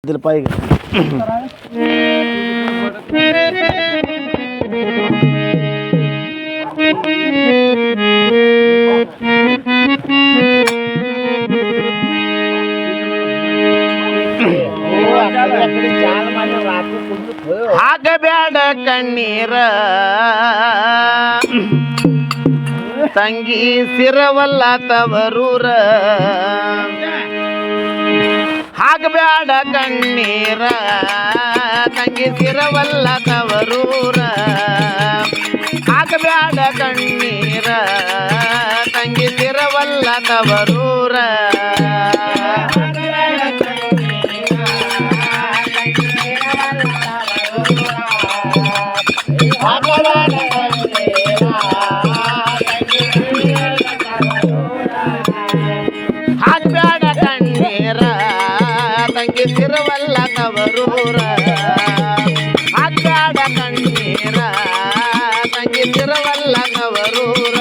ಪಾಯಿಗೆ ಹಾಕಬೇಡ ಕಣ್ಣೀರ ತಂಗಿ ಸಿರವಲ್ಲ ತವರೂರ ಹಾಕಬೇಡ ಕಣ್ಣೀರ ತಂಗಿ ಸಿರವಲ್ಲ ತವರೂರ ಹಾಕಬೇಡ ಕಣ್ಣೀರ ತಂಗಿ ಸಿರವಲ್ಲ ತವರೂರ ಹಾಕ್ಬೇಡ ಕಣ್ಣೀರ ತಂಗಿ ಸಿರವಲ್ಲ ತವರೂರ ಹಾಕ್ಬೇಡ ಕಣ್ಣೀರ ತಂಗಿ ಸಿರವಲ್ಲ ತವರೂರ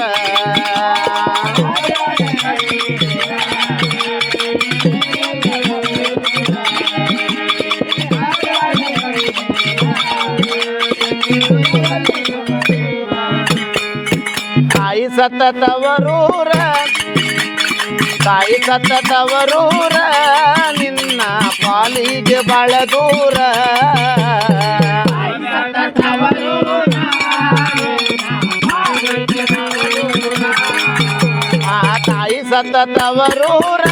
ತಾಯಿ ಸತ್ತ ತವರೂರ ತಾಯಿ ಸತ್ತ ತವರೂರ ನಿನ್ನ ಪಾಲಿಗೆ ಬಾಳ ದೂರ ತಾಯಿ ಸತ್ತ ತವರೂರ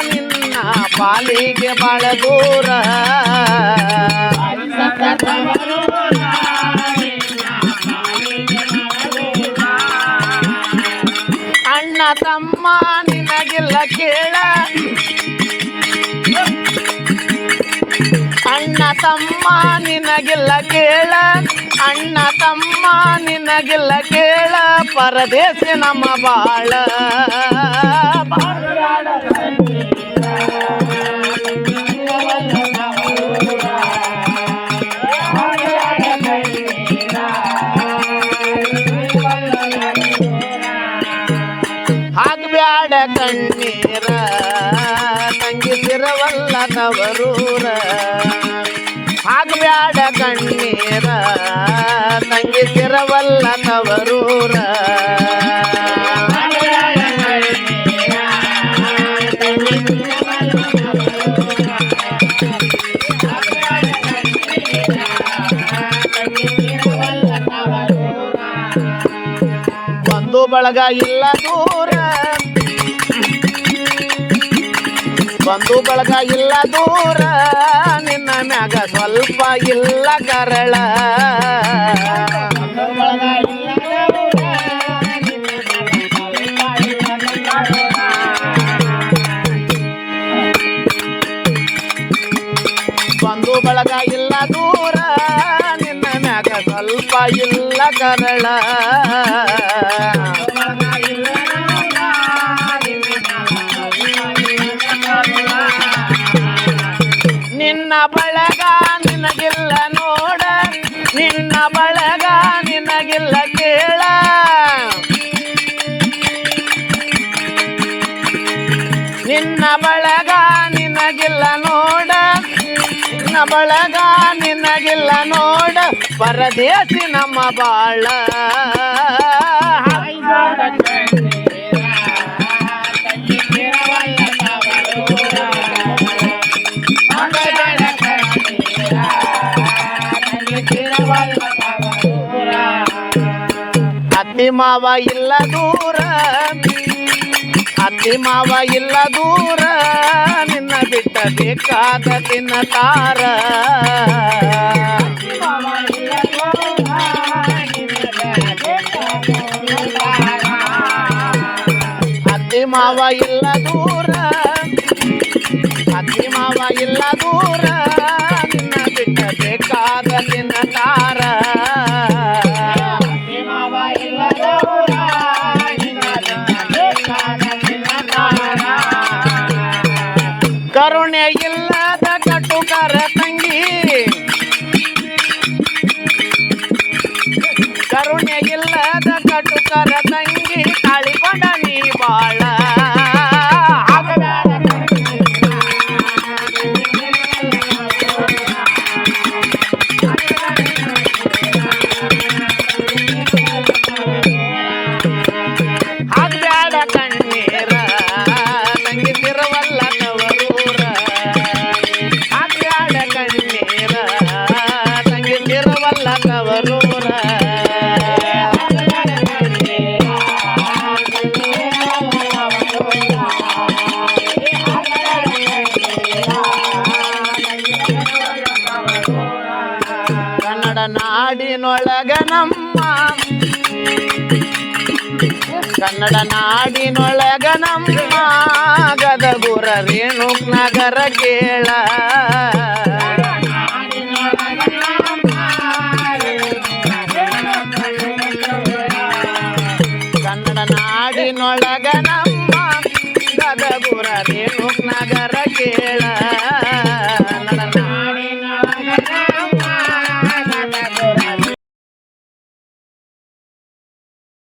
ನಿನ್ನ ಪಾಲಿಗೆ ಬಾಳ ದೂರ ಅಣ್ಣ ತಮ್ಮ ನಿನಗಿಲ್ಲ ಕೇಳ ಅಣ್ಣ ತಮ್ಮ ನಿನಗಿಲ್ಲ ಕೇಳ ಅಣ್ಣ ತಮ್ಮ ನಿನಗಿಲ್ಲ ಕೇಳ ಪರದೇಶಿ ನಮ್ಮ ಬಾಳ ಹಾಕ್ಬ್ಯಾಡ ಕಣ್ಣೀರ ತಂಗಿ ಸಿರವಲ್ಲ ತವರೂರ ಹಾಕ್ಬ್ಯಾಡ ಕಣ್ಣೀರ ತಂಗಿ ಸಿರವಲ್ಲ ತವರೂರ ಬಂಧು ಬಳಗ ಇಲ್ಲ ದೂರ ಬಂಧು ಬಳಗ ಇಲ್ಲ ದೂರ ನಿನ್ನ ಮ್ಯಾಗ ಸ್ವಲ್ಪ ಇಲ್ಲ ಕರಳ ಬಂಧು ಬಳಗ ಇಲ್ಲ ದೂರ ನಿನ್ನ ಮ್ಯಾಗ ಸ್ವಲ್ಪ ಇಲ್ಲ ಕರಳ ನಿನ್ನ ಬಳಗ ನಿನಗಿಲ್ಲ ನೋಡ ನಿನ್ನ ಬಳಗ ನಿನಗಿಲ್ಲ ಕೇಳ ನಿನ್ನ ಬಳಗ ನಿನಗಿಲ್ಲ ನೋಡ ನಿನ್ನ ಬಳಗ ನಿನಗಿಲ್ಲ ನೋಡ ಪರದೇಶಿ ನಮ್ಮ ಬಾಳ ಅತ್ತಿ ಮಾವ ಇಲ್ಲ ದೂರ ಅತ್ತಿ ಮಾವ ಇಲ್ಲ ದೂರ ನಿನ್ನ ಬಿಟ್ಟ ಬೇಕಾದ ತಿನ್ನತಾರ ಅತ್ತಿ ಮಾವ ಇಲ್ಲ ದೂರ ಅತ್ತಿ ಮಾವ ಇಲ್ಲ ದೂರ ನಿನ್ನ ಬಿಟ್ಟ ಬೇಕಾದ ತಿನ್ನತಾರ ಕರುಣೆ ಇಲ್ಲದ ಕಟುಕರ ತಂಗಿ ಕರುಣೆ ಇಲ್ಲದ ಕಟುಕರ ತಂಗಿ ತಾಳಿಕೊಂಡ ನೀ ಬಾಳ ನಾಡಿನೊಳಗ ನಮ್ಮ ಕನ್ನಡ ನಾಡಿನೊಳಗ ನಮ್ಮ ಗದಗುರ ರೇಣುಕ್ ನಗರ ಕೇಳ ಕನ್ನಡ ನಾಡಿನೊಳಗ ನಮ್ಮ ಗದಗುರ ರೇಣುಕ್ ನಗರ ಕೇಳ